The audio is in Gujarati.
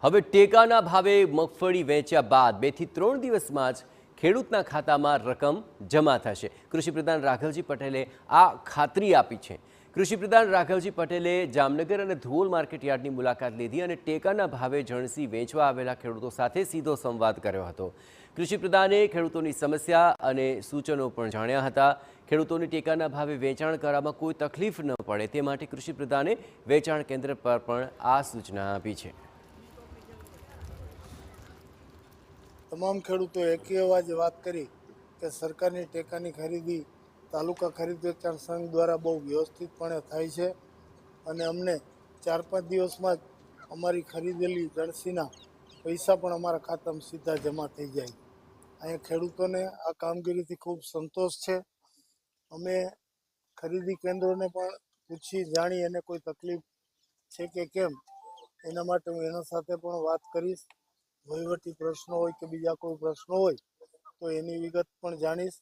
હવે ટેકાના ભાવે મગફળી વેચ્યા બાદ 2 થી 3 દિવસમાં જ ખેડૂતના ખાતામાં રકમ જમા થશે। કૃષિપ્રધાન રાઘવજી પટેલે આ ખાતરી આપી છે। કૃષિપ્રધાન રાઘવજી પટેલે જામનગર અને ધ્રોલ માર્કેટયાર્ડની મુલાકાત લીધી અને ટેકાના ભાવે જણસી વેચવા આવેલા ખેડૂતો સાથે સીધો સંવાદ કર્યો હતો। કૃષિપ્રધાને ખેડૂતોની સમસ્યા અને સૂચનો પણ જાણ્યા હતા। ખેડૂતોને ટેકાના ભાવે વેચાણ કરવામાં કોઈ તકલીફ ન પડે તે માટે કૃષિપ્રધાને વેચાણ કેન્દ્ર પર પણ આ સૂચના આપી છે। તમામ ખેડૂતો એક અવાજે વાત કરી કે સરકારની ટેકાની ખરીદી તાલુકા ખરીદ વેચાણ સંઘ દ્વારા બહુ વ્યવસ્થિતપણે થાય છે અને અમને 4-5 દિવસમાં જ અમારી ખરીદેલી જણસીના પૈસા પણ અમારા ખાતામાં સીધા જમા થઈ જાય। અહીંયા ખેડૂતોને આ કામગીરીથી ખૂબ સંતોષ છે। અમે ખરીદી કેન્દ્રોને પણ પૂછી જાણી અને કોઈ તકલીફ છે કે કેમ એના માટે હું એના સાથે પણ વાત કરીશ। વહીવટી પ્રશ્નો હોય કે બીજા કોઈ પ્રશ્નો હોય તો એની વિગત પણ જાણીશ।